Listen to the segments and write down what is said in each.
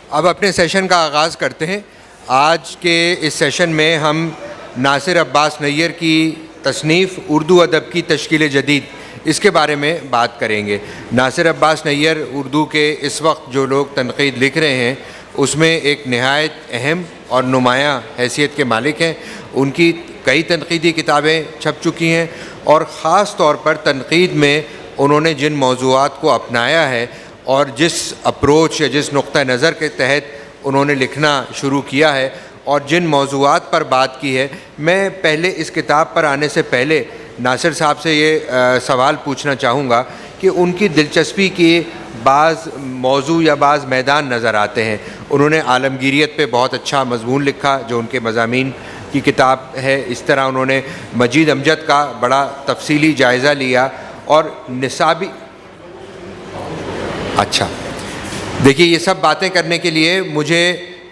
اب اپنے سیشن کا آغاز کرتے ہیں۔ آج کے اس سیشن میں ہم ناصر عباس نیر کی تصنیف اردو ادب کی تشکیل جدید اس کے بارے میں بات کریں گے۔ ناصر عباس نیر اردو کے اس وقت جو لوگ تنقید لکھ رہے ہیں اس میں ایک نہایت اہم اور نمایاں حیثیت کے مالک ہیں۔ ان کی کئی تنقیدی کتابیں چھپ چکی ہیں اور خاص طور پر تنقید میں انہوں نے جن موضوعات کو اپنایا ہے اور جس اپروچ یا جس نقطہ نظر کے تحت انہوں نے لکھنا شروع کیا ہے اور جن موضوعات پر بات کی ہے، میں پہلے اس کتاب پر آنے سے پہلے ناصر صاحب سے یہ سوال پوچھنا چاہوں گا کہ ان کی دلچسپی کی بعض موضوع یا بعض میدان نظر آتے ہیں۔ انہوں نے عالمگیریت پہ بہت اچھا مضمون لکھا جو ان کے مضامین کی کتاب ہے۔ اس طرح انہوں نے مجید امجد کا بڑا تفصیلی جائزہ لیا اور نصابی دیکھیے، یہ سب باتیں کرنے کے لیے مجھے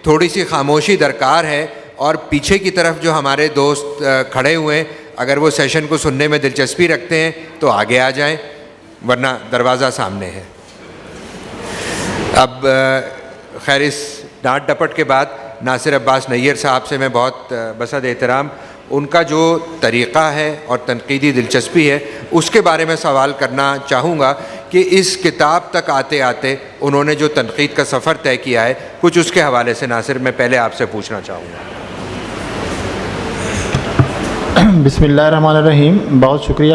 تھوڑی سی خاموشی درکار ہے، اور پیچھے کی طرف جو ہمارے دوست کھڑے ہوئے ہیں اگر وہ سیشن کو سننے میں دلچسپی رکھتے ہیں تو آگے آ جائیں، ورنہ دروازہ سامنے ہے۔ اب خیر، اس ڈانٹ ڈپٹ کے بعد ناصر عباس نیر صاحب سے میں بہت بصد احترام ان کا جو طریقہ ہے اور تنقیدی دلچسپی ہے اس کے بارے میں سوال کرنا چاہوں گا کہ اس کتاب تک آتے آتے انہوں نے جو تنقید کا سفر طے کیا ہے، کچھ اس کے حوالے سے ناصر میں پہلے آپ سے پوچھنا چاہوں گا۔ بسم اللہ الرحمن الرحیم۔ بہت شکریہ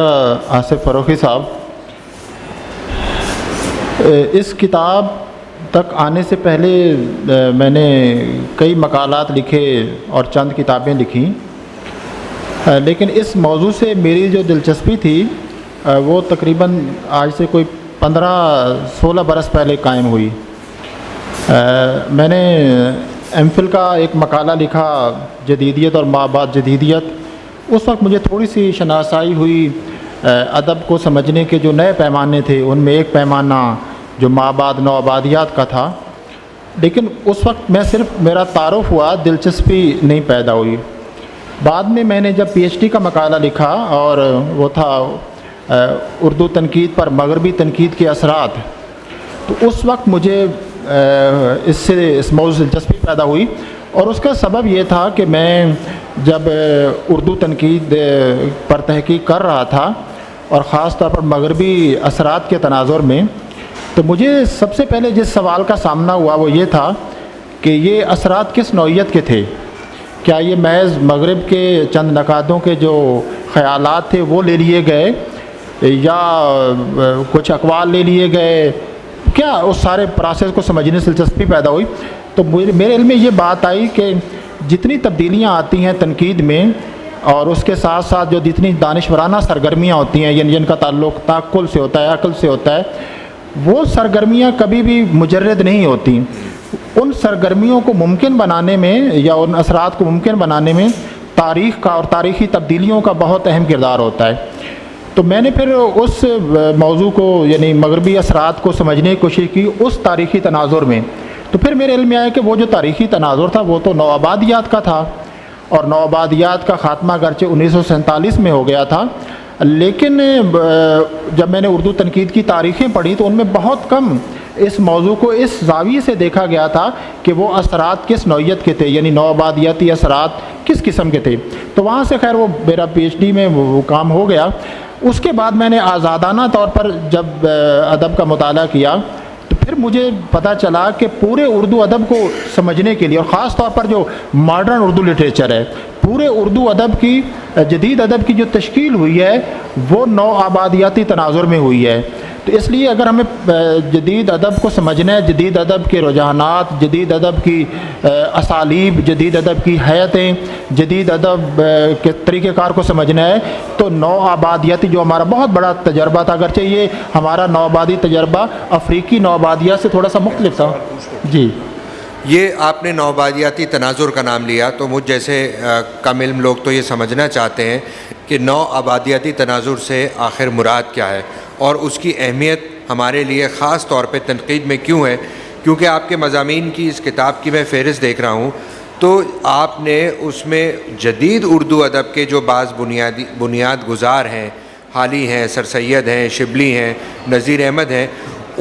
آصف فروخی صاحب۔ اس کتاب تک آنے سے پہلے میں نے کئی مقالات لکھے اور چند کتابیں لکھیں، لیکن اس موضوع سے میری جو دلچسپی تھی وہ تقریباً آج سے کوئی 15-16 برس پہلے قائم ہوئی۔ میں نے ایم فل کا ایک مقالہ لکھا، جدیدیت اور ما بعد جدیدیت۔ اس وقت مجھے تھوڑی سی شناسائی ہوئی ادب کو سمجھنے کے جو نئے پیمانے تھے، ان میں ایک پیمانہ جو ما بعد نوآبادیات کا تھا، لیکن اس وقت میں صرف میرا تعارف ہوا، دلچسپی نہیں پیدا ہوئی۔ بعد میں نے جب پی ایچ ڈی کا مقالہ لکھا اور وہ تھا اردو تنقید پر مغربی تنقید کے اثرات، تو اس وقت مجھے اس موضوع سے دلچسپی پیدا ہوئی، اور اس کا سبب یہ تھا کہ میں جب اردو تنقید پر تحقیق کر رہا تھا اور خاص طور پر مغربی اثرات کے تناظر میں، تو مجھے سب سے پہلے جس سوال کا سامنا ہوا وہ یہ تھا کہ یہ اثرات کس نوعیت کے تھے۔ کیا یہ محض مغرب کے چند نقادوں کے جو خیالات تھے وہ لے لیے گئے، یا کچھ اقوال لے لیے گئے؟ کیا اس سارے پروسیس کو سمجھنے سے دلچسپی پیدا ہوئی۔ تو میرے علم میں یہ بات آئی کہ جتنی تبدیلیاں آتی ہیں تنقید میں، اور اس کے ساتھ ساتھ جو جتنی دانشورانہ سرگرمیاں ہوتی ہیں، جن کا تعلق تعقل سے ہوتا ہے، عقل سے ہوتا ہے، وہ سرگرمیاں کبھی بھی مجرد نہیں ہوتی۔ ان سرگرمیوں کو ممکن بنانے میں یا ان اثرات کو ممکن بنانے میں تاریخ کا اور تاریخی تبدیلیوں کا بہت اہم کردار ہوتا ہے۔ تو میں نے پھر اس موضوع کو، یعنی مغربی اثرات کو سمجھنے کی کوشش کی اس تاریخی تناظر میں۔ تو پھر میرے علم میں آیا کہ وہ جو تاریخی تناظر تھا وہ تو نوآبادیات کا تھا، اور نوآبادیات کا خاتمہ اگرچہ 1947 میں ہو گیا تھا، لیکن جب میں نے اردو تنقید کی تاریخیں پڑھی تو ان میں بہت کم اس موضوع کو اس زاویے سے دیکھا گیا تھا کہ وہ اثرات کس نوعیت کے تھے، یعنی نوآبادیاتی اثرات کس قسم کے تھے۔ تو وہاں سے خیر وہ میرا پی ایچ ڈی میں وہ کام ہو گیا۔ اس کے بعد میں نے آزادانہ طور پر جب ادب کا مطالعہ کیا تو پھر مجھے پتہ چلا کہ پورے اردو ادب کو سمجھنے کے لیے، اور خاص طور پر جو ماڈرن اردو لٹریچر ہے، پورے اردو ادب کی، جدید ادب کی جو تشکیل ہوئی ہے وہ نوآبادیاتی تناظر میں ہوئی ہے۔ تو اس لیے اگر ہمیں جدید ادب کو سمجھنا ہے، جدید ادب کے رجحانات، جدید ادب کی اسالیب، جدید ادب کی حیتیں، جدید ادب کے طریقہ کار کو سمجھنا ہے، تو نوآبادیاتی جو ہمارا بہت بڑا تجربہ تھا، اگرچہ یہ ہمارا نوآبادی تجربہ افریقی نوآبادیات سے تھوڑا سا مختلف تھا۔ جی، یہ آپ نے نوآبادیاتی تناظر کا نام لیا، تو مجھ جیسے کم علم لوگ تو یہ سمجھنا چاہتے ہیں کہ نوآبادیاتی تناظر سے آخر مراد کیا ہے، اور اس کی اہمیت ہمارے لیے خاص طور پہ تنقید میں کیوں ہے۔ کیونکہ آپ کے مضامین کی اس کتاب کی میں فہرست دیکھ رہا ہوں تو آپ نے اس میں جدید اردو ادب کے جو بعض بنیاد گزار ہیں، حالی ہیں، سر سید ہیں، شبلی ہیں، نذیر احمد ہیں،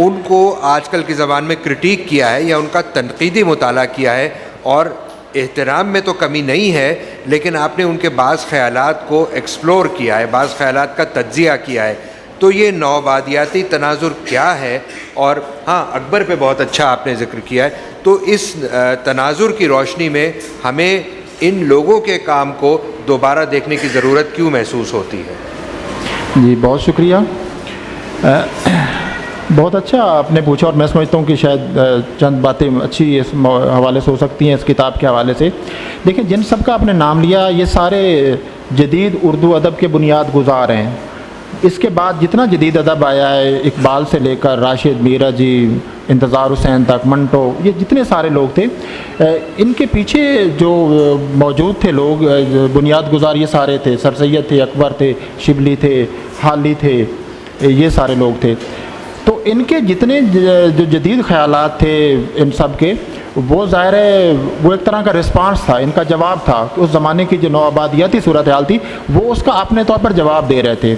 ان کو آج کل کی زبان میں کرٹیک کیا ہے یا ان کا تنقیدی مطالعہ کیا ہے، اور احترام میں تو کمی نہیں ہے، لیکن آپ نے ان کے بعض خیالات کو ایکسپلور کیا ہے، بعض خیالات کا تجزیہ کیا ہے. تو یہ نوآبادیاتی تناظر کیا ہے؟ اور ہاں، اکبر پہ بہت اچھا آپ نے ذکر کیا ہے. تو اس تناظر کی روشنی میں ہمیں ان لوگوں کے کام کو دوبارہ دیکھنے کی ضرورت کیوں محسوس ہوتی ہے؟ جی بہت شکریہ. بہت اچھا آپ نے پوچھا، اور میں سمجھتا ہوں کہ شاید چند باتیں اچھی اس حوالے سے ہو سکتی ہیں اس کتاب کے حوالے سے. دیکھیں، جن سب کا آپ نے نام لیا یہ سارے جدید اردو ادب کے بنیاد گزار ہیں. اس کے بعد جتنا جدید ادب آیا ہے، اقبال سے لے کر راشد، میرا جی، انتظار حسین تک، منٹو، یہ جتنے سارے لوگ تھے، ان کے پیچھے جو موجود تھے لوگ، بنیاد گزار یہ سارے تھے. سر سید تھے، اکبر تھے، شبلی تھے، حالی تھے، یہ سارے لوگ تھے. تو ان کے جتنے جو جدید خیالات تھے ان سب کے، وہ ظاہر ہے وہ ایک طرح کا رسپانس تھا، ان کا جواب تھا کہ اس زمانے کی جو نوآبادیاتی صورتحال تھی وہ اس کا اپنے طور پر جواب دے رہے تھے.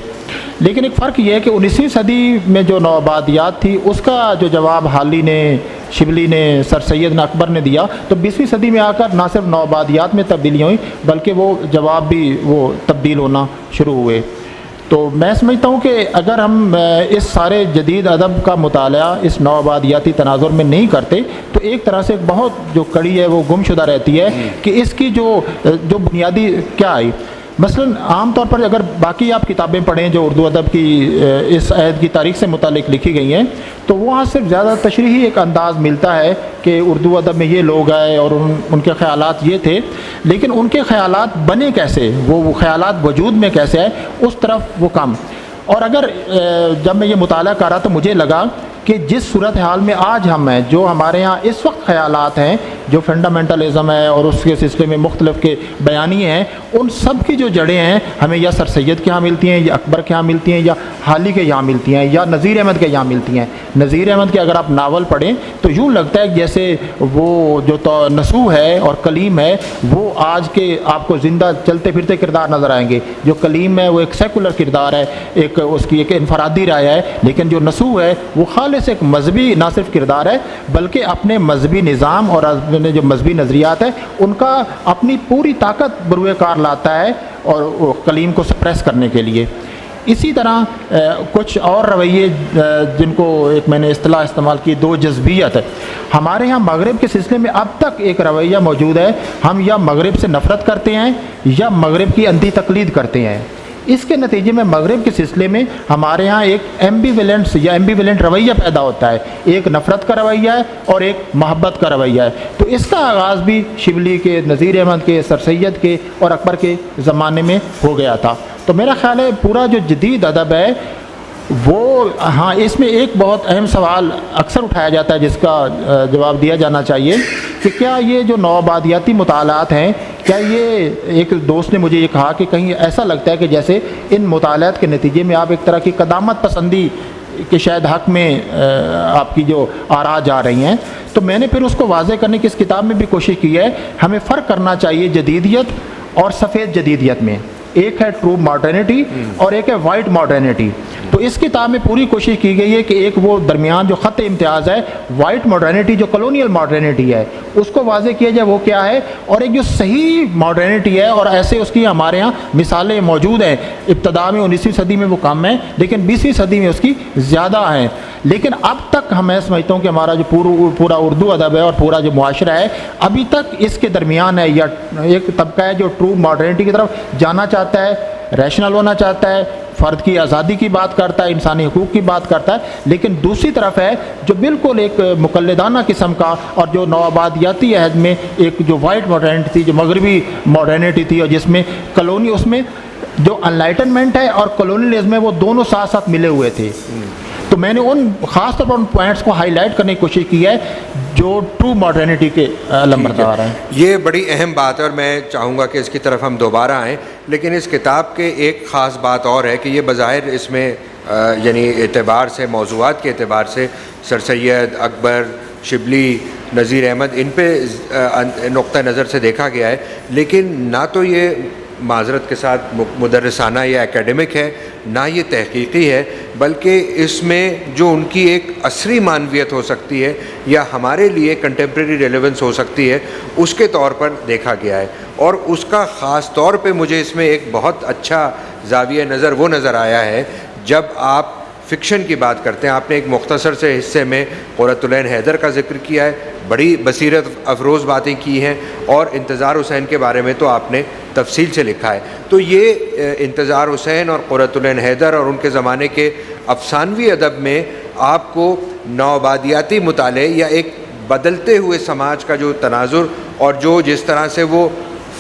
لیکن ایک فرق یہ ہے کہ 19ویں صدی میں جو نوآبادیات تھی اس کا جو جواب حالی نے، شبلی نے، سر سید نے، اکبر نے دیا، تو 20ویں صدی میں آ کر نہ صرف نوآبادیات میں تبدیلیاں ہوئیں بلکہ وہ جواب بھی وہ تبدیل ہونا شروع ہوئے. تو میں سمجھتا ہوں کہ اگر ہم اس سارے جدید ادب کا مطالعہ اس نوآبادیاتی تناظر میں نہیں کرتے تو ایک طرح سے بہت جو کڑی ہے وہ گم شدہ رہتی ہے کہ اس کی جو بنیادی کیا آئی. مثلا عام طور پر اگر باقی آپ کتابیں پڑھیں جو اردو ادب کی اس عہد کی تاریخ سے متعلق لکھی گئی ہیں، تو وہاں صرف زیادہ تشریحی ایک انداز ملتا ہے کہ اردو ادب میں یہ لوگ آئے اور ان کے خیالات یہ تھے، لیکن ان کے خیالات بنے کیسے، وہ خیالات وجود میں کیسے آئے، اس طرف وہ کم. اور اگر جب میں یہ مطالعہ کر رہا تو مجھے لگا کہ جس صورتحال میں آج ہم ہیں، جو ہمارے ہاں اس وقت خیالات ہیں، جو فنڈامنٹلزم ہے اور اس کے سلسلے میں مختلف کے بیانیے ہیں، ان سب کی جو جڑیں ہیں ہمیں یا سر سید کے ہاں ملتی ہیں، یا اکبر کے ہاں ملتی ہیں، یا حالی کے یہاں ملتی ہیں، یا نذیر احمد کے یہاں ملتی ہیں. نذیر احمد کے اگر آپ ناول پڑھیں تو یوں لگتا ہے کہ جیسے وہ جو نسو ہے اور کلیم ہے وہ آج کے آپ کو زندہ چلتے پھرتے کردار نظر آئیں گے. جو کلیم ہے وہ ایک سیکولر کردار ہے، ایک اس کی ایک انفرادی رائے ہے، لیکن جو نسو ہے وہ خالص ایک مذہبی نہ صرف کردار ہے بلکہ اپنے مذہبی نظام اور جو مذہبی نظریات ہیں ان کا اپنی پوری طاقت بروئے کار لاتا ہے اور کلیم کو سپریس کرنے کے لیے. اسی طرح کچھ اور رویے جن کو ایک میں نے اصطلاح استعمال کی، دو جذبیت. ہمارے ہاں مغرب کے سلسلے میں اب تک ایک رویہ موجود ہے، ہم یا مغرب سے نفرت کرتے ہیں یا مغرب کی اندھی تقلید کرتے ہیں. اس کے نتیجے میں مغرب کے سلسلے میں ہمارے ہاں ایک ایمبیویلنٹ رویہ پیدا ہوتا ہے، ایک نفرت کا رویہ ہے اور ایک محبت کا رویہ ہے. تو اس کا آغاز بھی شبلی کے، نذیر احمد کے، سر سید کے اور اکبر کے زمانے میں ہو گیا تھا. تو میرا خیال ہے پورا جو جدید ادب ہے وہ، ہاں اس میں ایک بہت اہم سوال اکثر اٹھایا جاتا ہے جس کا جواب دیا جانا چاہیے کہ کیا یہ جو نوآبادیاتی مطالعات ہیں، کیا یہ، ایک دوست نے مجھے یہ کہا کہ کہیں ایسا لگتا ہے کہ جیسے ان مطالعات کے نتیجے میں آپ ایک طرح کی قدامت پسندی کے شاید حق میں آپ کی جو آراء جا رہی ہیں. تو میں نے پھر اس کو واضح کرنے کی اس کتاب میں بھی کوشش کی ہے. ہمیں فرق کرنا چاہیے جدیدیت اور سفید جدیدیت میں. ایک ہے ٹرو ماڈرنٹی اور ایک ہے وائٹ ماڈرنٹی. تو اس کتاب میں پوری کوشش کی گئی ہے کہ ایک وہ درمیان جو خط امتیاز ہے، وائٹ ماڈرنٹی جو کلونیل ماڈرنٹی ہے، اس کو واضح کیا جائے وہ کیا ہے، اور ایک جو صحیح ماڈرنٹی ہے، اور ایسے اس کی ہمارے ہاں مثالیں موجود ہیں. ابتدا میں 19ویں صدی میں وہ کم ہیں لیکن 20ویں صدی میں اس کی زیادہ ہیں. لیکن اب تک میں سمجھتا ہوں کہ ہمارا جو پورا اردو ادب ہے اور پورا جو معاشرہ ہے ابھی تک اس کے درمیان ہے، یا ایک طبقہ ہے جو ٹرو ماڈرنٹی کی طرف جانا چاہتا ہے، ریشنل ہونا چاہتا ہے، فرد کی آزادی کی بات کرتا ہے، انسانی حقوق کی بات کرتا ہے. لیکن دوسری طرف ہے جو بالکل ایک مقلدانہ قسم کا، اور جو نوآبادیاتی عہد میں ایک جو وائٹ ماڈرنٹی تھی، جو مغربی ماڈرنٹی تھی، اور جس میں اس میں جو انلائٹنمنٹ ہے اور کلونیلزم ہے وہ دونوں ساتھ ساتھ ملے ہوئے تھے. تو میں نے ان خاص طور پر ان پوائنٹس کو ہائی لائٹ کرنے کی کوشش کی ہے جو ٹرو ماڈرنٹی کے علمبردار ہیں. یہ بڑی اہم بات ہے اور میں چاہوں گا کہ اس کی طرف ہم دوبارہ آئیں. لیکن اس کتاب کے ایک خاص بات اور ہے کہ یہ بظاہر اس میں یعنی اعتبار سے، موضوعات کے اعتبار سے سر سید، اکبر، شبلی، نذیر احمد، ان پہ نقطہ نظر سے دیکھا گیا ہے، لیکن نہ تو یہ معذرت کے ساتھ مدرسانہ یا اکیڈمک ہے، نہ یہ تحقیقی ہے، بلکہ اس میں جو ان کی ایک عصری معنویت ہو سکتی ہے یا ہمارے لیے کنٹمپریری ریلیونس ہو سکتی ہے، اس کے طور پر دیکھا گیا ہے۔ اور اس کا خاص طور پہ مجھے اس میں ایک بہت اچھا زاویہ نظر وہ نظر آیا ہے جب آپ فکشن کی بات کرتے ہیں۔ آپ نے ایک مختصر سے حصے میں قرۃ العین حیدر کا ذکر کیا ہے، بڑی بصیرت افروز باتیں کی ہیں، اور انتظار حسین کے بارے میں تو آپ نے تفصیل سے لکھا ہے۔ تو یہ انتظار حسین اور قرۃ العین حیدر اور ان کے زمانے کے افسانوی ادب میں آپ کو نوآبادیاتی مطالعے یا ایک بدلتے ہوئے سماج کا جو تناظر اور جو جس طرح سے وہ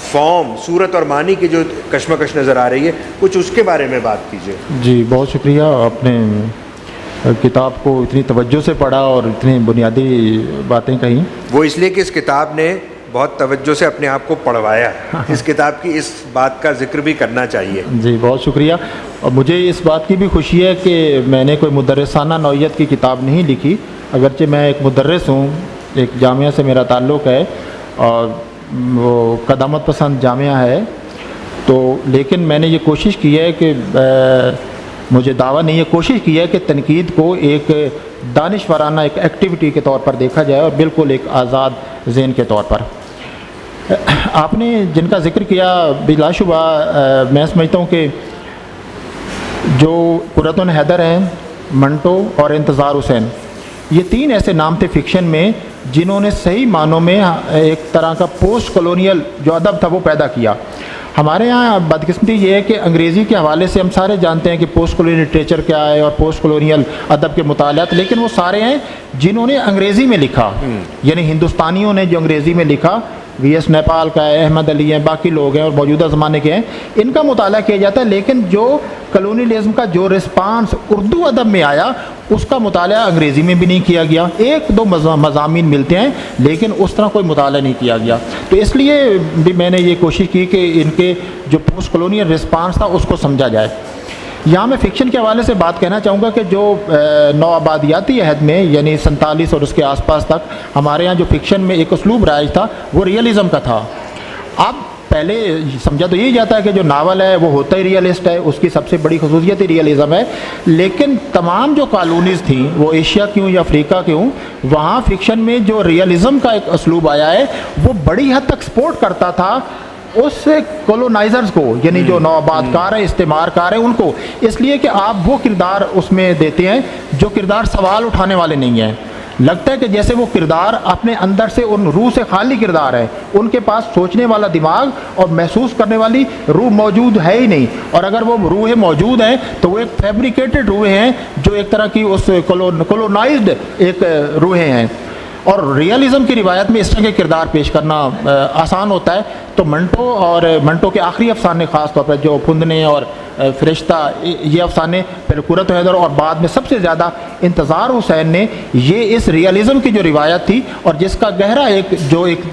فارم، صورت اور معنی کی جو کشمکش نظر آ رہی ہے، کچھ اس کے بارے میں بات کیجیے۔ جی بہت شکریہ، آپ نے کتاب کو اتنی توجہ سے پڑھا اور اتنی بنیادی باتیں کہیں۔ وہ اس لیے کہ اس کتاب نے بہت توجہ سے اپنے آپ کو پڑھوایا، اس کتاب کی اس بات کا ذکر بھی کرنا چاہیے۔ جی بہت شکریہ، اور مجھے اس بات کی بھی خوشی ہے کہ میں نے کوئی مدرسانہ نوعیت کی کتاب نہیں لکھی، اگرچہ میں ایک مدرس ہوں، ایک جامعہ سے میرا تعلق ہے اور وہ قدامت پسند جامعہ ہے، تو لیکن میں نے یہ کوشش کی ہے کہ مجھے دعویٰ نہیں ہے، کوشش کی ہے کہ تنقید کو ایک دانشورانہ ایک ایکٹیویٹی کے طور پر دیکھا جائے اور بالکل ایک آزاد ذہن کے طور پر۔ آپ نے جن کا ذکر کیا، بلا شبہ میں سمجھتا ہوں کہ جو قرۃ العین حیدر ہیں، منٹو اور انتظار حسین، یہ تین ایسے نام تھے فکشن میں جنہوں نے صحیح معنوں میں ایک طرح کا پوسٹ کلونیل جو ادب تھا وہ پیدا کیا۔ ہمارے یہاں بدقسمتی یہ ہے کہ انگریزی کے حوالے سے ہم سارے جانتے ہیں کہ پوسٹ کلونیل لٹریچر کیا ہے اور پوسٹ کلونیل ادب کے مطالعات، لیکن وہ سارے ہیں جنہوں نے انگریزی میں لکھا، یعنی ہندوستانیوں نے جو انگریزی میں لکھا، وی ایس نیپال کا ہے، احمد علی ہیں، باقی لوگ ہیں اور موجودہ زمانے کے ہیں، ان کا مطالعہ کیا جاتا ہے، لیکن جو کلونیلزم کا جو رسپانس اردو ادب میں آیا اس کا مطالعہ انگریزی میں بھی نہیں کیا گیا۔ ایک دو مضامین ملتے ہیں لیکن اس طرح کوئی مطالعہ نہیں کیا گیا، تو اس لیے بھی میں نے یہ کوشش کی کہ ان کے جو پوسٹ کلونیل رسپانس تھا اس کو سمجھا جائے۔ یہاں میں فکشن کے حوالے سے بات کہنا چاہوں گا کہ جو نوآبادیاتی عہد میں یعنی 47 اور اس کے آس پاس تک ہمارے ہاں جو فکشن میں ایک اسلوب رائج تھا وہ ریئلزم کا تھا۔ اب پہلے سمجھا تو یہی جاتا ہے کہ جو ناول ہے وہ ہوتا ہی ریئلسٹ ہے، اس کی سب سے بڑی خصوصیت ہی ریئلزم ہے، لیکن تمام جو کالونیز تھیں وہ ایشیا کی ہوں یا افریقہ کی ہوں، وہاں فکشن میں جو ریئلزم کا ایک اسلوب آیا ہے وہ بڑی حد تک سپورٹ کرتا تھا اس کولونائزرز کو، یعنی جو نوآباد کار ہیں، استعمار کار ہیں، ان کو، اس لیے کہ آپ وہ کردار اس میں دیتے ہیں جو کردار سوال اٹھانے والے نہیں ہیں۔ لگتا ہے کہ جیسے وہ کردار اپنے اندر سے ان روح سے خالی کردار ہے، ان کے پاس سوچنے والا دماغ اور محسوس کرنے والی روح موجود ہے ہی نہیں، اور اگر وہ روحیں موجود ہیں تو وہ ایک فیبریکیٹڈ روحیں ہیں جو ایک طرح کی اس کولونائزڈ ایک روحیں ہیں۔ اور ریئلزم کی روایت میں اس طرح کے کردار پیش کرنا آسان ہوتا ہے، تو منٹو کے آخری افسانے خاص طور پر جو پھندنے اور فرشتہ، یہ افسانے، پھر قرۃ حیدر اور بعد میں سب سے زیادہ انتظار حسین نے یہ اس ریئلزم کی جو روایت تھی اور جس کا گہرا ایک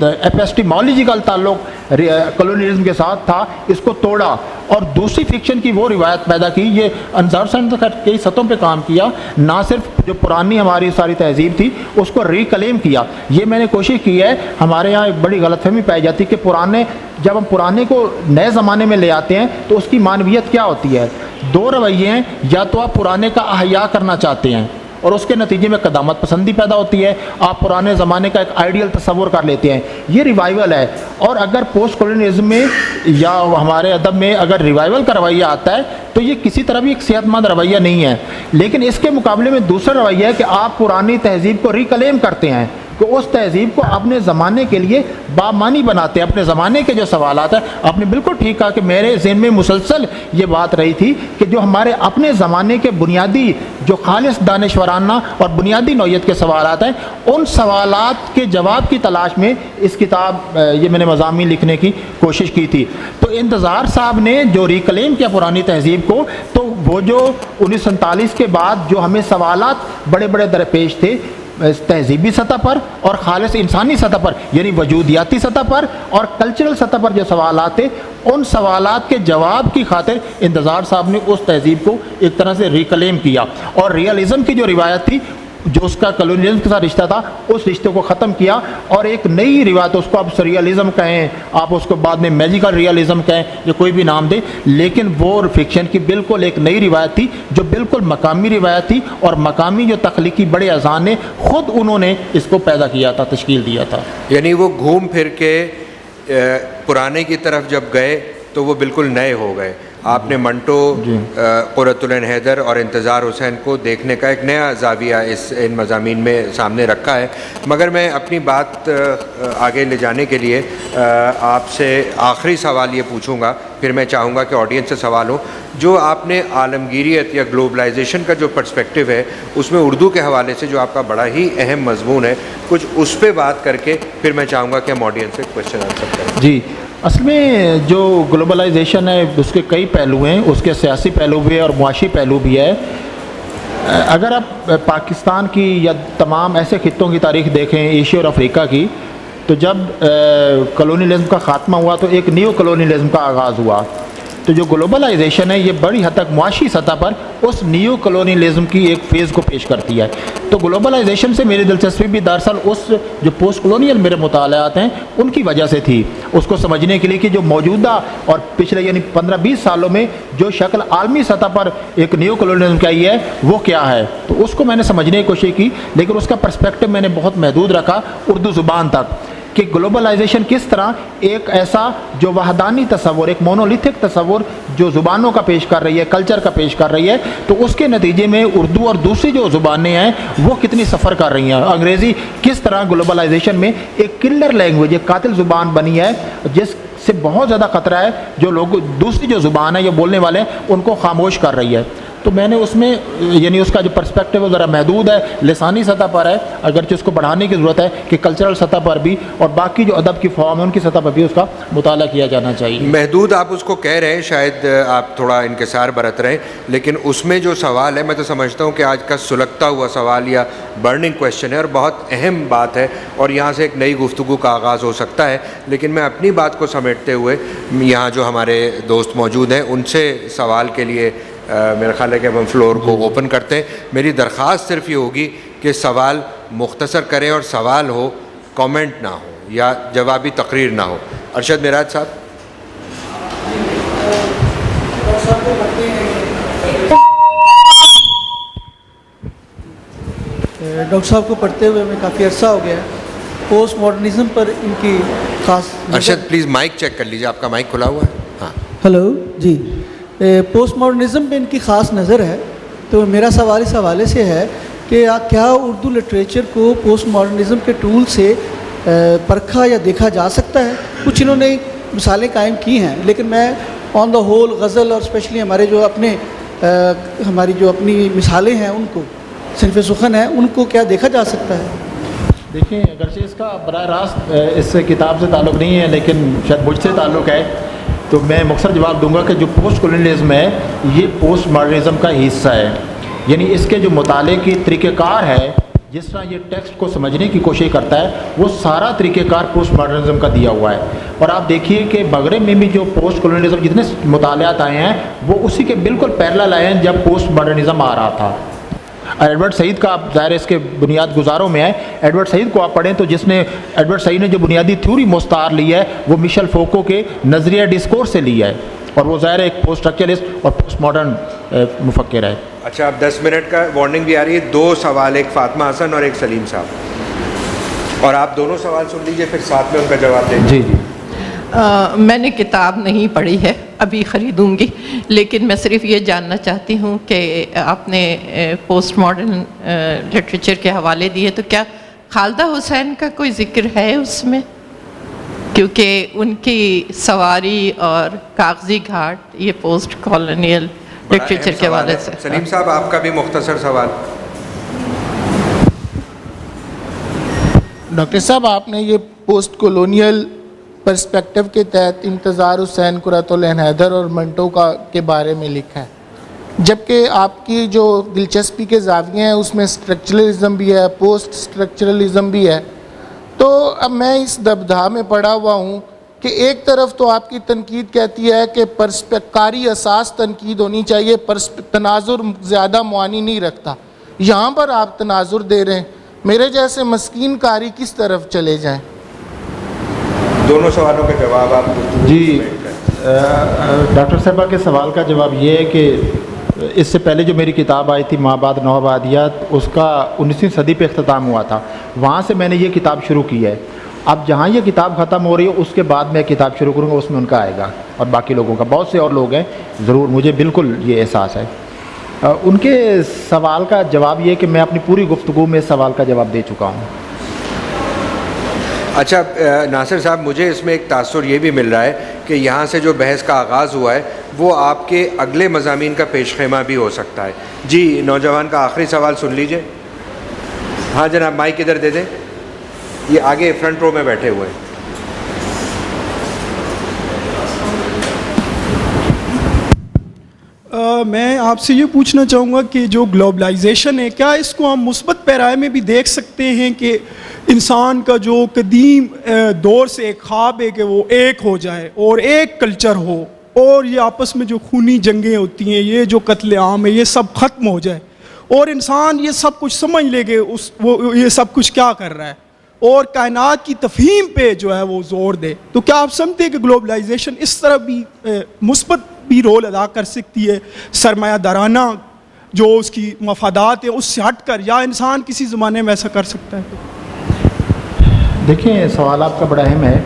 ایپسٹیمالوجیکل تعلق کلونیلزم کے ساتھ تھا، اس کو توڑا اور دوسری فکشن کی وہ روایت پیدا کی۔ یہ انتظار حسین نے کئی سطحوں پہ کام کیا، نہ صرف جو پرانی ہماری ساری تہذیب تھی اس کو ریکلیم کیا۔ یہ میں نے کوشش کی ہے، ہمارے یہاں ایک بڑی غلط فہمی پائی جاتی ہے کہ جب ہم پرانے کو نئے زمانے میں لے آتے ہیں تو اس کی معنویت کیا ہوتی ہے؟ دو رویے ہیں، یا تو آپ پرانے کا احیا کرنا چاہتے ہیں اور اس کے نتیجے میں قدامت پسندی پیدا ہوتی ہے، آپ پرانے زمانے کا ایک آئیڈیل تصور کر لیتے ہیں، یہ ریوائول ہے۔ اور اگر پوسٹ کولونیلزم میں یا ہمارے ادب میں اگر ریوائول کا رویہ آتا ہے تو یہ کسی طرح بھی ایک صحت مند رویہ نہیں ہے، لیکن اس کے مقابلے میں دوسرا رویہ ہے کہ آپ پرانی تہذیب کو ریکلیم کرتے ہیں، کہ اس تہذیب کو اپنے زمانے کے لیے بامانی بناتے ہیں، اپنے زمانے کے جو سوالات ہیں۔ آپ نے بالکل ٹھیک کہا کہ میرے ذہن میں مسلسل یہ بات رہی تھی کہ جو ہمارے اپنے زمانے کے بنیادی جو خالص دانشورانہ اور بنیادی نوعیت کے سوالات ہیں، ان سوالات کے جواب کی تلاش میں اس کتاب یہ میں نے مضامین لکھنے کی کوشش کی تھی۔ تو انتظار صاحب نے جو ریکلیم کیا پرانی تہذیب کو، تو وہ جو 1947 کے بعد جو ہمیں سوالات بڑے بڑے درپیش تھے تہذیبی سطح پر اور خالص انسانی سطح پر، یعنی وجودیاتی سطح پر اور کلچرل سطح پر جو سوالات تھے، ان سوالات کے جواب کی خاطر انتظار صاحب نے اس تہذیب کو ایک طرح سے ریکلیم کیا، اور ریئلزم کی جو روایت تھی جو اس کا کلونیلزم کے ساتھ رشتہ تھا اس رشتے کو ختم کیا اور ایک نئی روایت، اس کو آپ سریالزم کہیں، آپ اس کو بعد میں میجیکل ریالزم کہیں یا کوئی بھی نام دیں، لیکن وہ فکشن کی بالکل ایک نئی روایت تھی جو بالکل مقامی روایت تھی، اور مقامی جو تخلیقی بڑے اذہان نے خود انہوں نے اس کو پیدا کیا تھا، تشکیل دیا تھا. یعنی وہ گھوم پھر کے پرانے کی طرف جب گئے تو وہ بالکل نئے ہو گئے. آپ نے منٹو، قرۃ العین حیدر اور انتظار حسین کو دیکھنے کا ایک نیا زاویہ ان مضامین میں سامنے رکھا ہے. مگر میں اپنی بات آگے لے جانے کے لیے آپ سے آخری سوال یہ پوچھوں گا، پھر میں چاہوں گا کہ آڈینس سے سوال ہو. جو آپ نے عالمگیریت یا گلوبلائزیشن کا جو پرسپیکٹیو ہے اس میں اردو کے حوالے سے جو آپ کا بڑا ہی اہم مضمون ہے، کچھ اس پہ بات کر کے پھر میں چاہوں گا کہ ہم آڈینس سے کویشچن آنسر کریں. جی، اصل میں جو گلوبلائزیشن ہے اس کے کئی پہلو ہیں، اس کے سیاسی پہلو بھی ہے اور معاشی پہلو بھی ہے. اگر آپ پاکستان کی یا تمام ایسے خطوں کی تاریخ دیکھیں، ایشیا اور افریقہ کی، تو جب کلونیلزم کا خاتمہ ہوا تو ایک نیو کلونیلزم کا آغاز ہوا. تو جو گلوبلائزیشن ہے یہ بڑی حد تک معاشی سطح پر اس نیو کلونیلزم کی ایک فیز کو پیش کرتی ہے. تو گلوبلائزیشن سے میری دلچسپی بھی دراصل اس جو پوسٹ کلونیل میرے مطالعات ہیں ان کی وجہ سے تھی، اس کو سمجھنے کے لیے کہ جو موجودہ اور پچھلے یعنی 15-20 سالوں میں جو شکل عالمی سطح پر ایک نیو کلونیلزم کی آئی ہے وہ کیا ہے. تو اس کو میں نے سمجھنے کی کوشش کی، لیکن اس کا پرسپیکٹو میں نے بہت محدود رکھا اردو زبان تک، کہ گلوبلائزیشن کس طرح ایک ایسا جو وحدانی تصور، ایک مونولیتھک تصور جو زبانوں کا پیش کر رہی ہے، کلچر کا پیش کر رہی ہے، تو اس کے نتیجے میں اردو اور دوسری جو زبانیں ہیں وہ کتنی سفر کر رہی ہیں. انگریزی کس طرح گلوبلائزیشن میں ایک کلر لینگویج، ایک قاتل زبان بنی ہے جس سے بہت زیادہ خطرہ ہے، جو لوگ دوسری جو زبان ہے یا بولنے والے ہیں ان کو خاموش کر رہی ہے. تو میں نے اس میں یعنی اس کا جو پرسپیکٹیو ذرا محدود ہے، لسانی سطح پر ہے، اگرچہ اس کو بڑھانے کی ضرورت ہے کہ کلچرل سطح پر بھی اور باقی جو ادب کی فارم ہے ان کی سطح پر بھی اس کا مطالعہ کیا جانا چاہیے. محدود آپ اس کو کہہ رہے ہیں، شاید آپ تھوڑا انکسار برت رہے ہیں، لیکن اس میں جو سوال ہے میں تو سمجھتا ہوں کہ آج کا سلگتا ہوا سوال یا برننگ کویشچن ہے اور بہت اہم بات ہے، اور یہاں سے ایک نئی گفتگو کا آغاز ہو سکتا ہے. لیکن میں اپنی بات کو سمیٹتے ہوئے یہاں جو ہمارے دوست موجود ہیں ان سے سوال کے لیے میرا خیال ہے کہ ہم فلور کو اوپن کرتے ہیں. میری درخواست صرف یہ ہوگی کہ سوال مختصر کریں اور سوال ہو، کامنٹ نہ ہو یا جوابی تقریر نہ ہو. ارشد معراج صاحب. ڈاکٹر صاحب کو پڑھتے ہوئے میں کافی عرصہ ہو گیا. پوسٹ ماڈرنزم پر ان کی خاص. ارشد پلیز مائک چیک کر لیجیے، آپ کا مائک کھلا ہوا ہے. ہاں ہلو جی. پوسٹ ماڈرنزم پہ ان کی خاص نظر ہے، تو میرا سوال اس حوالے سے ہے کہ کیا اردو لٹریچر کو پوسٹ ماڈرنزم کے ٹول سے پرکھا یا دیکھا جا سکتا ہے؟ کچھ انہوں نے مثالیں قائم کی ہیں، لیکن میں آن دا ہول غزل اور اسپیشلی ہمارے جو اپنے ہماری جو اپنی مثالیں ہیں ان کو، صنف سخن ہیں، ان کو کیا دیکھا جا سکتا ہے؟ دیکھیں، اگرچہ اس کا براہ راست اس کتاب سے تعلق نہیں ہے لیکن شاید مجھ سے تعلق ہے، تو میں مختصر جواب دوں گا کہ جو پوسٹ کولونیلزم ہے یہ پوسٹ ماڈرنزم کا حصہ ہے. یعنی اس کے جو مطالعے کی طریقہ کار ہے، جس طرح یہ ٹیکسٹ کو سمجھنے کی کوشش کرتا ہے، وہ سارا طریقہ کار پوسٹ ماڈرنزم کا دیا ہوا ہے. اور آپ دیکھیے کہ مغرب میں بھی جو پوسٹ کولونیلزم جتنے مطالعات آئے ہیں وہ اسی کے بالکل پیرلل آئے ہیں جب پوسٹ ماڈرنزم آ رہا تھا. ایڈورڈ سعید کا آپ ظاہر اس کے بنیاد گزاروں میں ہے، ایڈورڈ سعید کو آپ پڑھیں تو جس نے ایڈورڈ سعید نے جو بنیادی تھیوری مستعار لی ہے وہ مشل فوکو کے نظریہ ڈسکورس سے لی ہے، اور وہ ظاہر ایک پوسٹ اسٹرکچرسٹ اور پوسٹ ماڈرن مفکر ہے. اچھا، اب 10 منٹ کا وارننگ بھی آ رہی ہے. 2 سوال، ایک فاطمہ حسن اور ایک سلیم صاحب، اور آپ دونوں سوال سن لیجئے پھر ساتھ میں ان کا جواب دیں. جی جی. میں نے کتاب نہیں پڑھی ہے، ابھی خریدوں گی، لیکن میں صرف یہ جاننا چاہتی ہوں کہ آپ نے پوسٹ ماڈرن لٹریچر کے حوالے دیے، تو کیا خالدہ حسین کا کوئی ذکر ہے اس میں؟ کیونکہ ان کی سواری اور کاغذی گھاٹ یہ پوسٹ کالونیل لٹریچر کے حوالے سے. سلیم صاحب آپ کا بھی مختصر سوال. ڈاکٹر صاحب، آپ نے یہ پوسٹ کولونیل پرسپیکٹو کے تحت انتظار حسین، قرۃ العین حیدر اور منٹو کے بارے میں لکھا ہے، جبکہ آپ کی جو دلچسپی کے زاویے ہیں اس میں اسٹرکچرلزم بھی ہے، پوسٹ اسٹرکچرلزم بھی ہے. تو اب میں اس دبدھا میں پڑا ہوا ہوں کہ ایک طرف تو آپ کی تنقید کہتی ہے کہ کاری اساس تنقید ہونی چاہیے، تناظر زیادہ معانی نہیں رکھتا، یہاں پر آپ تناظر دے رہے ہیں, میرے جیسے مسکین قاری کس طرف چلے جائیں؟ دونوں سوالوں کے جواب آپ جی ڈاکٹر صاحبہ کے سوال کا جواب یہ ہے کہ اس سے پہلے جو میری کتاب آئی تھی مابعد نو آبادیات, اس کا 19ویں صدی پہ اختتام ہوا تھا, وہاں سے میں نے یہ کتاب شروع کی ہے. اب جہاں یہ کتاب ختم ہو رہی ہے اس کے بعد میں کتاب شروع کروں گا, اس میں ان کا آئے گا اور باقی لوگوں کا, بہت سے اور لوگ ہیں ضرور, مجھے بالکل یہ احساس ہے. ان کے سوال کا جواب یہ کہ میں اپنی پوری گفتگو میں سوال کا جواب دے چکا ہوں. اچھا ناصر صاحب, مجھے اس میں ایک تاثر یہ بھی مل رہا ہے کہ یہاں سے جو بحث کا آغاز ہوا ہے وہ آپ کے اگلے مضامین کا پیش خیمہ بھی ہو سکتا ہے. جی نوجوان کا آخری سوال سن لیجئے. ہاں جناب, مائک ادھر دے دیں, یہ آگے فرنٹ رو میں بیٹھے ہوئے ہیں. میں آپ سے یہ پوچھنا چاہوں گا کہ جو گلوبلائزیشن ہے, کیا اس کو ہم مثبت پیرائے میں بھی دیکھ سکتے ہیں کہ انسان کا جو قدیم دور سے ایک خواب ہے کہ وہ ایک ہو جائے اور ایک کلچر ہو, اور یہ آپس میں جو خونی جنگیں ہوتی ہیں, یہ جو قتل عام ہے, یہ سب ختم ہو جائے اور انسان یہ سب کچھ سمجھ لے کہ وہ یہ سب کچھ کیا کر رہا ہے اور کائنات کی تفہیم پہ جو ہے وہ زور دے. تو کیا آپ سمجھتے ہیں کہ گلوبلائزیشن اس طرح بھی مثبت بھی رول ادا کر سکتی ہے, سرمایہ دارانہ جو اس کی مفادات ہیں اس سے ہٹ کر, یا انسان کسی زمانے میں ایسا کر سکتا ہے؟ دیکھیں سوال آپ کا بڑا اہم ہے.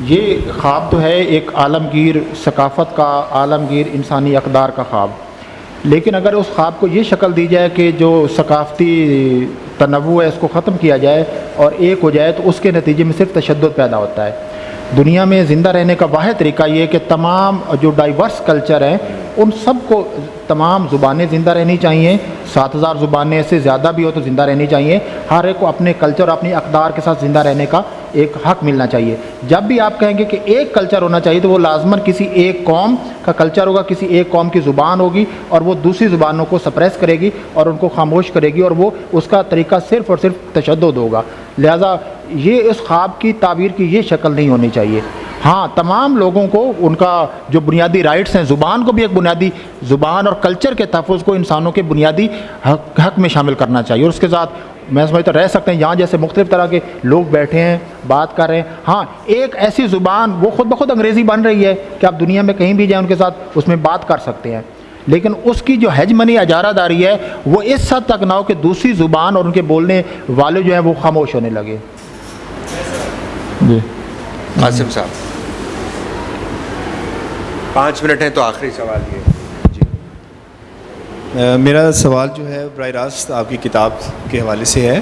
یہ خواب تو ہے ایک عالمگیر ثقافت کا, عالمگیر انسانی اقدار کا خواب, لیکن اگر اس خواب کو یہ شکل دی جائے کہ جو ثقافتی تنوع ہے اس کو ختم کیا جائے اور ایک ہو جائے, تو اس کے نتیجے میں صرف تشدد پیدا ہوتا ہے. دنیا میں زندہ رہنے کا واحد طریقہ یہ ہے کہ تمام جو ڈائیورس کلچر ہیں ان سب کو, تمام زبانیں زندہ رہنی چاہیے, 7000 زبانیں سے زیادہ بھی ہو تو زندہ رہنی چاہیے. ہر ایک کو اپنے کلچر اور اپنی اقدار کے ساتھ زندہ رہنے کا ایک حق ملنا چاہیے. جب بھی آپ کہیں گے کہ ایک کلچر ہونا چاہیے تو وہ لازماً کسی ایک قوم کا کلچر ہوگا, کسی ایک قوم کی زبان ہوگی, اور وہ دوسری زبانوں کو سپریس کرے گی اور ان کو خاموش کرے گی, اور وہ اس کا طریقہ صرف اور صرف تشدد ہوگا. لہٰذا یہ اس خواب کی تعبیر کی یہ شکل نہیں ہونی چاہیے. ہاں تمام لوگوں کو ان کا جو بنیادی رائٹس ہیں, زبان کو بھی ایک بنیادی, زبان اور کلچر کے تحفظ کو انسانوں کے بنیادی حق میں شامل کرنا چاہیے, اور اس کے ساتھ میں سمجھتا رہ سکتے ہیں. یہاں جیسے مختلف طرح کے لوگ بیٹھے ہیں, بات کر رہے ہیں, ہاں ایک ایسی زبان وہ خود بخود انگریزی بن رہی ہے کہ آپ دنیا میں کہیں بھی جائیں ان کے ساتھ اس میں بات کر سکتے ہیں, لیکن اس کی جو ہیجمنی اجارہ داری ہے وہ اس حد تک نہ ہو کہ دوسری زبان اور ان کے بولنے والے جو ہیں وہ خاموش ہونے لگے. جی قاسم صاحب 5 منٹ ہیں تو آخری سوال یہ. میرا سوال جو ہے براہ راست آپ کی کتاب کے حوالے سے ہے.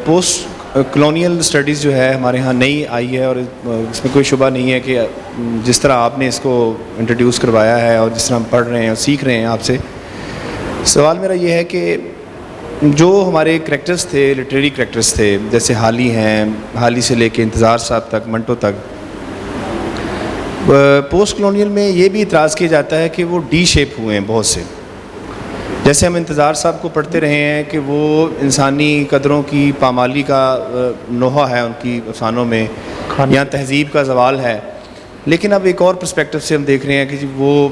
پوسٹ کلونیل اسٹڈیز جو ہے ہمارے ہاں نئی آئی ہے, اور اس میں کوئی شبہ نہیں ہے کہ جس طرح آپ نے اس کو انٹروڈیوس کروایا ہے اور جس طرح ہم پڑھ رہے ہیں اور سیکھ رہے ہیں آپ سے, سوال میرا یہ ہے کہ جو ہمارے کریکٹرز تھے, لٹریری کریکٹرز تھے, جیسے حالی ہیں, حالی سے لے کے انتظار صاحب تک, منٹو تک, پوسٹ کلونیل میں یہ بھی اعتراض کیا جاتا ہے کہ وہ ڈی شیپ ہوئے ہیں بہت سے. جیسے ہم انتظار صاحب کو پڑھتے رہے ہیں کہ وہ انسانی قدروں کی پامالی کا نوحہ ہے ان کی افسانوں میں, یا تہذیب کا زوال ہے. لیکن اب ایک اور پرسپیکٹو سے ہم دیکھ رہے ہیں کہ وہ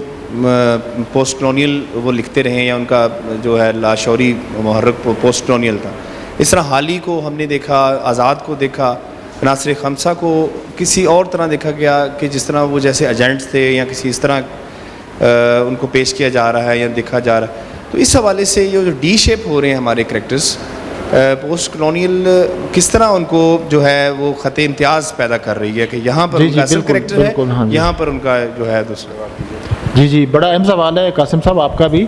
پوسٹ کلونیل وہ لکھتے رہے ہیں, یا ان کا جو ہے لاشعوری محرک پوسٹ کلونیل تھا. اس طرح حالی کو ہم نے دیکھا, آزاد کو دیکھا, ناصر خمسہ کو کسی اور طرح دیکھا گیا کہ جس طرح وہ جیسے ایجنٹس تھے یا کسی اس طرح ان کو پیش کیا جا رہا ہے یا دیکھا جا رہا ہے. تو اس حوالے سے یہ جو ڈی شیپ ہو رہے ہیں ہمارے کریکٹرز, پوسٹ کلونیل کس طرح ان کو جو ہے وہ خط امتیاز پیدا کر رہی ہے کہ یہاں پر ان کا اصل کریکٹر ہے, یہاں پر ان کا جو ہے دوسرا. جی بڑا اہم سوال ہے قاسم صاحب آپ کا بھی.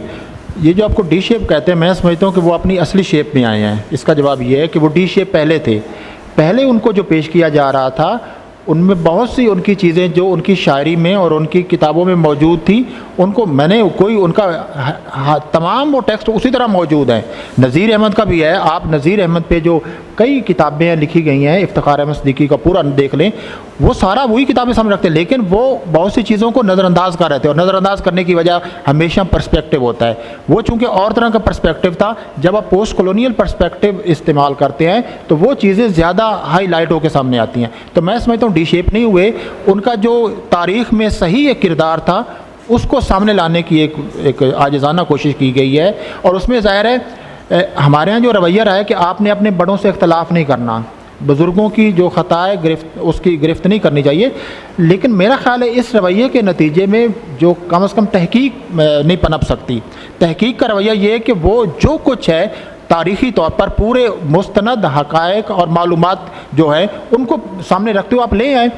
یہ جو آپ کو ڈی شیپ کہتے ہیں, میں سمجھتا ہوں کہ وہ اپنی اصلی شیپ میں آئے ہیں. اس کا جواب یہ ہے کہ وہ ڈی شیپ پہلے تھے. پہلے ان کو جو پیش کیا جا رہا تھا ان میں بہت سی ان کی چیزیں جو ان کی شاعری میں اور ان کی کتابوں میں موجود تھی, ان کو میں نے کوئی ان کا تمام وہ ٹیکسٹ اسی طرح موجود ہیں. نذیر احمد کا بھی ہے, آپ نذیر احمد پہ جو کئی کتابیں لکھی گئی ہیں, افتخار احمد صدیقی کا پورا دیکھ لیں, وہ سارا وہی کتابیں سامنے رکھتے ہیں, لیکن وہ بہت سی چیزوں کو نظر انداز کر رہے تھے, اور نظر انداز کرنے کی وجہ ہمیشہ پرسپیکٹو ہوتا ہے. وہ چونکہ اور طرح کا پرسپیکٹو تھا, جب آپ پوسٹ کلونیل پرسپیکٹو استعمال کرتے ہیں تو وہ چیزیں زیادہ ہائی لائٹ ہو کے سامنے آتی ہیں. تو میں سمجھتا ہوں ڈی شیپ نہیں ہوئے, ان کا جو تاریخ میں صحیح ایک کردار تھا اس کو سامنے لانے کی ایک عاجزانہ کوشش کی گئی ہے، اور اس میں ظاہر ہے ہمارے ہاں جو رویہ رہا ہے کہ آپ نے اپنے بڑوں سے اختلاف نہیں کرنا، بزرگوں کی جو خطا ہے اس کی گرفت نہیں کرنی چاہیے، لیکن میرا خیال ہے اس رویے کے نتیجے میں جو کم از کم تحقیق نہیں پنپ سکتی۔ تحقیق کا رویہ یہ ہے کہ وہ جو کچھ ہے تاریخی طور پر پورے مستند حقائق اور معلومات جو ہے ان کو سامنے رکھتے ہوئے آپ لے آئیں۔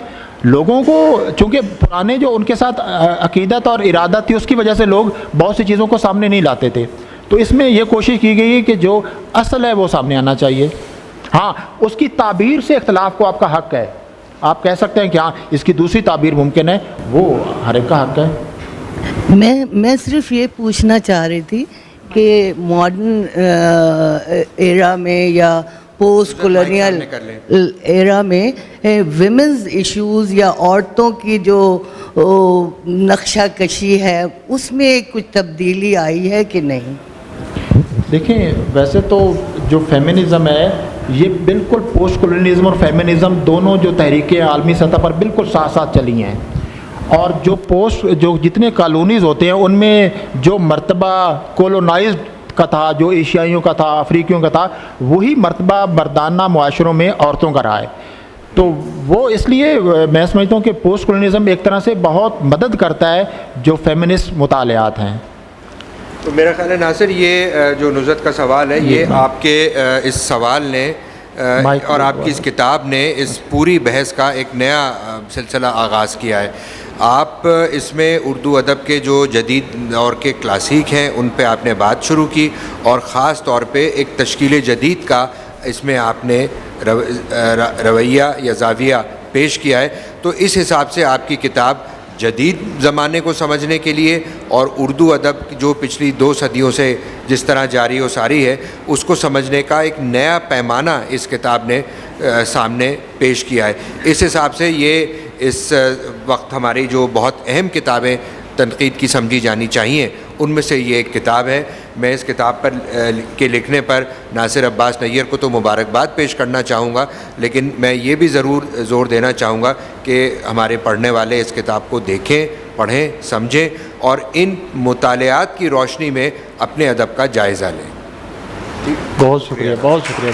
لوگوں کو چونکہ پرانے جو ان کے ساتھ عقیدت اور ارادہ تھی اس کی وجہ سے لوگ بہت سی چیزوں کو سامنے نہیں لاتے تھے، تو اس میں یہ کوشش کی گئی ہے کہ جو اصل ہے وہ سامنے آنا چاہیے۔ ہاں، اس کی تعبیر سے اختلاف کو آپ کا حق ہے، آپ کہہ سکتے ہیں کہ ہاں اس کی دوسری تعبیر ممکن ہے، وہ ہر ایک کا حق ہے۔ میں صرف یہ پوچھنا چاہ رہی تھی کہ ماڈرن ایرا میں یا پوسٹ کولونیل ایرا میں ویمنز ایشوز یا عورتوں کی جو نقشہ کشی ہے اس میں کچھ تبدیلی آئی ہے کہ نہیں؟ دیکھیں، ویسے تو جو فیمنزم ہے یہ بالکل پوسٹ کولونیلزم اور فیمنزم دونوں جو تحریکیں عالمی سطح پر بالکل ساتھ ساتھ چلی ہیں، اور جو جتنے کالونیز ہوتے ہیں ان میں جو مرتبہ کولونائزڈ کا تھا، جو ایشیائیوں کا تھا، افریقیوں کا تھا، وہی مرتبہ مردانہ معاشروں میں عورتوں کا رہا ہے۔ تو وہ اس لیے میں سمجھتا ہوں کہ پوسٹ کولونیلزم ایک طرح سے بہت مدد کرتا ہے جو فیمنسٹ مطالعات ہیں۔ تو میرا خیال ہے ناصر، یہ جو نزہت کا سوال ہے یہ آپ کے اس سوال نے اور آپ کی اس کتاب نے اس پوری بحث کا ایک نیا سلسلہ آغاز کیا ہے۔ آپ اس میں اردو ادب کے جو جدید دور کے کلاسیک ہیں ان پہ آپ نے بات شروع کی، اور خاص طور پہ ایک تشکیل جدید کا اس میں آپ نے رویہ یا زاویہ پیش کیا ہے۔ تو اس حساب سے آپ کی کتاب جدید زمانے کو سمجھنے کے لیے اور اردو ادب جو پچھلی 2 صدیوں سے جس طرح جاری و ساری ہے اس کو سمجھنے کا ایک نیا پیمانہ اس کتاب نے سامنے پیش کیا ہے۔ اس حساب سے یہ اس وقت ہماری جو بہت اہم کتابیں تنقید کی سمجھی جانی چاہیے ان میں سے یہ ایک کتاب ہے۔ میں اس کتاب پر کے لکھنے پر ناصر عباس نیر کو تو مبارکباد پیش کرنا چاہوں گا، لیکن میں یہ بھی ضرور زور دینا چاہوں گا کہ ہمارے پڑھنے والے اس کتاب کو دیکھیں، پڑھیں، سمجھیں اور ان مطالعات کی روشنی میں اپنے ادب کا جائزہ لیں۔ بہت شکریہ، بہت شکریہ۔